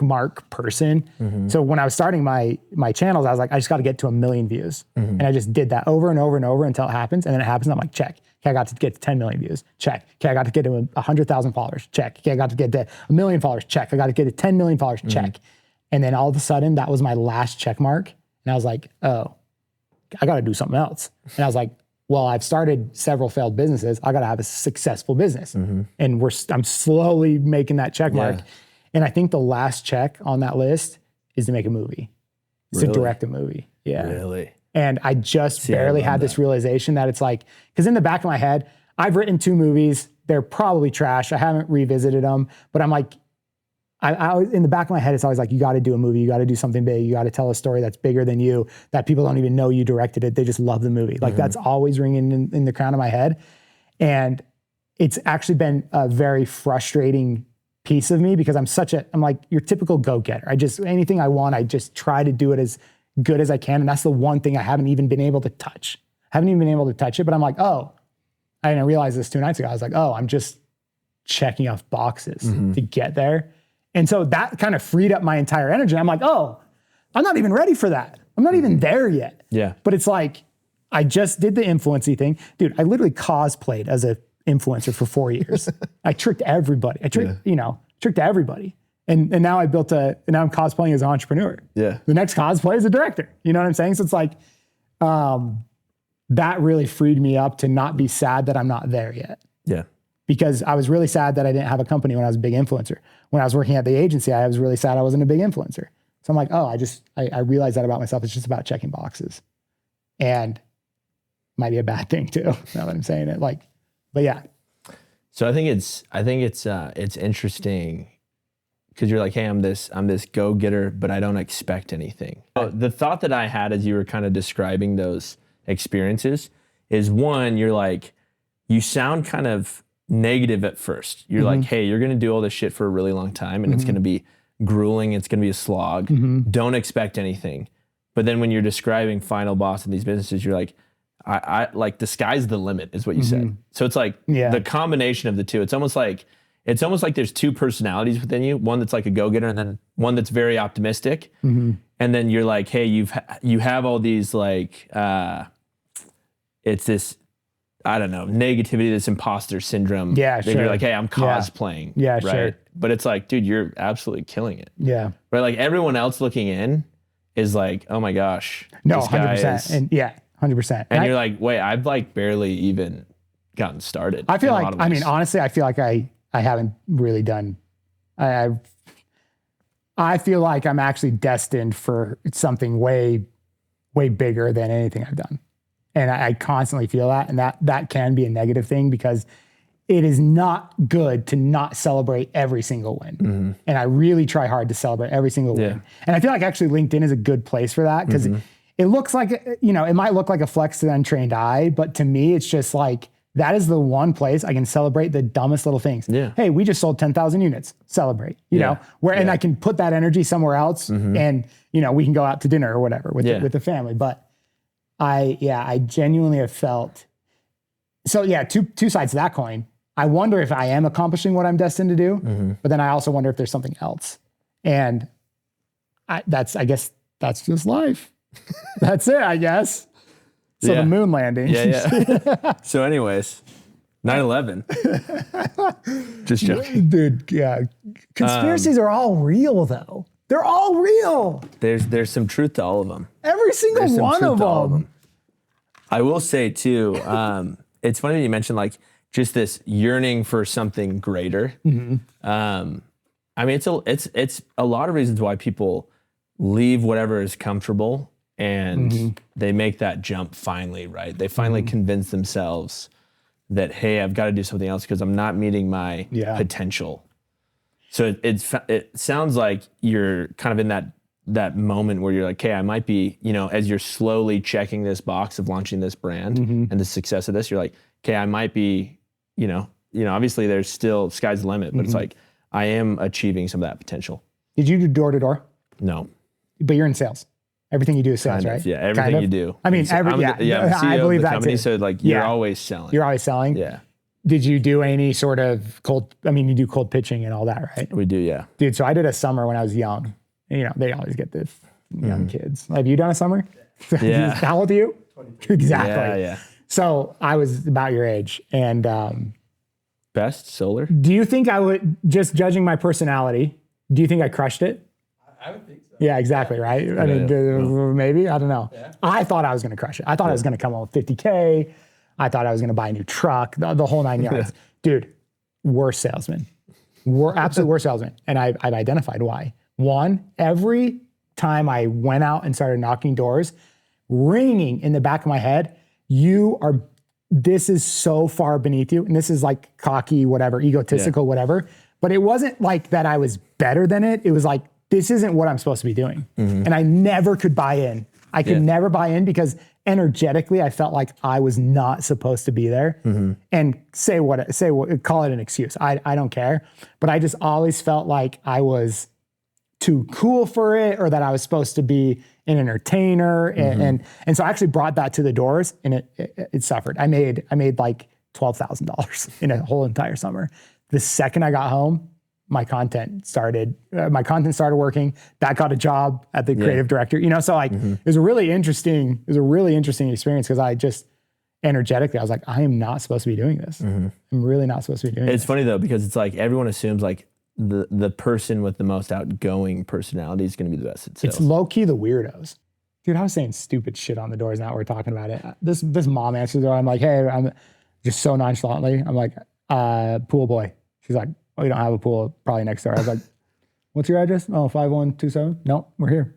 mark person. So when I was starting my channels, I was like, I just got to get to 1 million views. And I just did that over and over and over until it happens. And then it happens. And I'm like, check. Okay, I got to get to 10 million views. Check. Okay, I got to get to 100,000 followers. Check. Okay, I got to get to 1 million followers. Check. I got to get to 10 million followers. Check. And then all of a sudden, that was my last check mark. And I was like, oh, I got to do something else. And I was like, well, I've started several failed businesses. I got to have a successful business. And I'm slowly making that check mark. And I think the last check on that list is to make a movie. It's to direct a movie. Yeah. Really? And I just barely had this realization that it's like, because in the back of my head, I've written 2 movies. They're probably trash. I haven't revisited them, but I'm like, I in the back of my head, it's always like, you got to do a movie. You got to do something big. You got to tell a story that's bigger than you, that people don't even know you directed it. They just love the movie. Like that's always ringing in the crown of my head. And it's actually been a very frustrating piece of me because I'm like your typical go-getter. Anything I want, I just try to do it as good as I can. And that's the one thing I haven't even been able to touch. I haven't even been able to touch it, but I'm like, oh, I didn't realize this 2 nights ago. I was like, oh, I'm just checking off boxes to get there. And so that kind of freed up my entire energy. I'm like, oh, I'm not even ready for that. I'm not even there yet. Yeah. But it's like, I just did the influency thing. Dude, I literally cosplayed as an influencer for 4 years. I tricked everybody. I tricked everybody. And now now I'm cosplaying as an entrepreneur. Yeah. The next cosplay is a director. You know what I'm saying? So it's like, that really freed me up to not be sad that I'm not there yet. Yeah. Because I was really sad that I didn't have a company when I was a big influencer. When I was working at the agency, I was really sad I wasn't a big influencer. So I'm like, oh, I realized that about myself. It's just about checking boxes, and might be a bad thing too. Now that I'm saying it, like, but yeah. So I think it's interesting because you're like, hey, I'm this go-getter, but I don't expect anything. So the thought that I had as you were kind of describing those experiences is, one, you're like, you sound kind of negative at first. You're like, hey, you're going to do all this shit for a really long time, and it's going to be grueling. It's going to be a slog. Don't expect anything. But then when you're describing Final Boss in these businesses, you're like, I like, the sky's the limit is what you said. So it's like the combination of the two. It's almost like there's two personalities within you. One that's like a go-getter, and then one that's very optimistic. And then you're like, hey, you have all these like, it's this, I don't know, negativity, this imposter syndrome. Yeah, sure. You're like, hey, I'm cosplaying. Yeah, right? sure. But it's like, dude, you're absolutely killing it. Yeah. Right? Like everyone else looking in is like, oh my gosh. No, 100%. And yeah, 100%. And you're like, wait, I've like barely even gotten started. I feel like, I mean, honestly, I feel like I haven't really done, I feel like I'm actually destined for something way, way bigger than anything I've done. And I constantly feel that, and that can be a negative thing, because it is not good to not celebrate every single win. And I really try hard to celebrate every single win. And I feel like actually LinkedIn is a good place for that, because it looks like, you know, it might look like a flex to the untrained eye, but to me, it's just like, that is the one place I can celebrate the dumbest little things. Yeah. Hey, we just sold 10,000 units. Celebrate, you know, and I can put that energy somewhere else, and, you know, we can go out to dinner or whatever with the family. But I genuinely have felt, so yeah, two sides to that coin. I wonder if I am accomplishing what I'm destined to do, but then I also wonder if there's something else. And I guess that's just life. That's it, I guess. So the moon landing. Yeah. So anyways, 9/11. Just joking. Dude, yeah. Conspiracies are all real though. They're all real. There's some truth to all of them. Every single one of them. I will say too, it's funny that you mentioned like just this yearning for something greater. I mean, it's a lot of reasons why people leave whatever is comfortable and they make that jump finally, right? They finally convince themselves that, hey, I've got to do something else because I'm not meeting my potential. So it sounds like you're kind of in that moment where you're like, hey, I might be, you know, as you're slowly checking this box of launching this brand and the success of this, you're like, okay, I might be, you know, obviously there's still sky's the limit, but it's like, I am achieving some of that potential. Did you do door to door? No. But you're in sales. Everything you do is sales, right? Yeah, everything you do. I mean, I'm the CEO I believe of the that company, too. so like you're always selling. You're always selling? Yeah. Did you do any sort of you do cold pitching and all that, right? We do, yeah. Dude, so I did a summer when I was young. And, you know, they always get this young kids. Have you done a summer? Yeah. How old are you? 22. Exactly. Yeah. So I was about your age. And Best solar? do you think I would, just judging my personality, do you think I crushed it? I would think so. Yeah, exactly, right? I mean, maybe, I don't know. Yeah. I thought I was going to crush it. I thought I was going to come up with 50K. I thought I was going to buy a new truck, the whole 9 yards. Dude, worst salesman. Absolute worst salesman. And I've identified why. One, every time I went out and started knocking doors, ringing in the back of my head, this is so far beneath you. And this is like cocky, whatever, egotistical, whatever. But it wasn't like that I was better than it. It was like, this isn't what I'm supposed to be doing. And I never could buy in. I could never buy in because energetically I felt like I was not supposed to be there. And call it an excuse. I don't care. But I just always felt like I was too cool for it, or that I was supposed to be an entertainer. And so I actually brought that to the doors, and it suffered. I made like $12,000 in a whole entire summer. The second I got home, my content started working. That got a job at the creative director, you know? So like, it was a really interesting experience, because I just energetically, I was like, I am not supposed to be doing this. I'm really not supposed to be doing this. It's funny though, because it's like, everyone assumes like the person with the most outgoing personality is going to be the best at sales. It's low key the weirdos. Dude, I was saying stupid shit on the doors. Now we're talking about it. This mom answers the door. I'm like, hey, I'm just so nonchalantly. I'm like, pool boy. She's like, oh, you don't have a pool, probably next door. I was like, what's your address? Oh, 5127. No, we're here.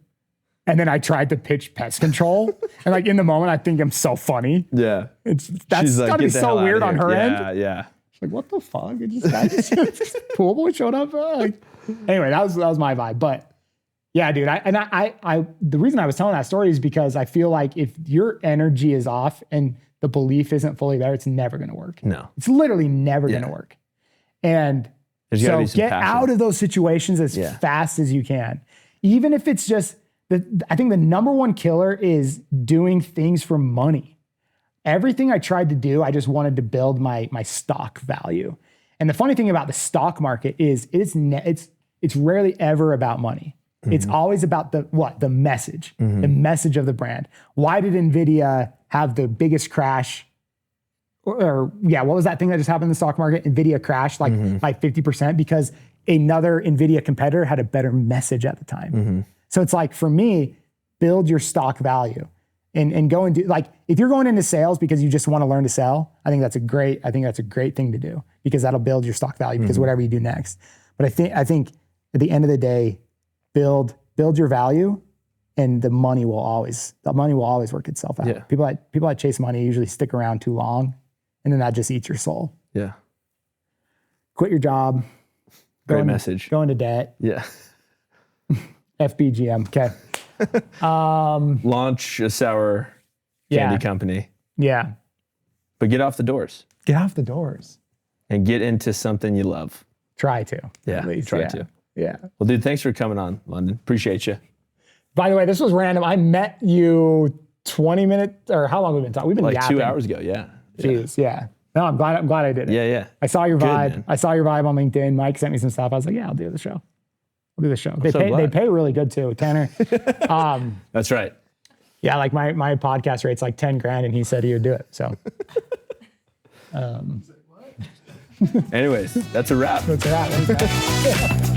And then I tried to pitch pest control. And like in the moment, I think I'm so funny. Yeah. That's She's like, gotta be so weird on her end. Yeah, yeah. She's like, what the fuck? It just pool boy showed up. Like, anyway, that was my vibe. But yeah, dude. I the reason I was telling that story is because I feel like if your energy is off and the belief isn't fully there, it's never gonna work. No. It's literally never gonna work. And so get out of those situations as fast as you can. Even if it's just I think the number one killer is doing things for money. Everything I tried to do, I just wanted to build my stock value. And the funny thing about the stock market is it's rarely ever about money. Mm-hmm. It's always about the message, the message of the brand. Why did NVIDIA have the biggest crash? Or what was that thing that just happened in the stock market? NVIDIA crashed by 50% because another NVIDIA competitor had a better message at the time. Mm-hmm. So it's like, for me, build your stock value and go and do, like, if you're going into sales because you just want to learn to sell, I think that's a great thing to do, because that'll build your stock value, because whatever you do next. But I think at the end of the day, build your value, and the money will always work itself out. Yeah. People that chase money usually stick around too long, and then that just eats your soul. Yeah. Quit your job. Great message. Go into debt. Yeah. FBGM. Okay. Launch a sour candy company. Yeah. But get off the doors. Get off the doors. And get into something you love. Try to. Yeah. At least. Try to. Yeah. Well, dude, thanks for coming on, London. Appreciate you. By the way, this was random. I met you 20 minutes, or how long have we been talking? We've been like yapping. 2 hours ago. Yeah. Jeez. Yeah. No, I'm glad I did it. Yeah. I saw your vibe. Man. I saw your vibe on LinkedIn. Mike sent me some stuff. I was like, yeah, I'll do the show. They pay really good too, Tanner. That's right. Yeah, like my podcast rate's like 10 grand, and he said he would do it. So anyways, that's a wrap. That's a wrap.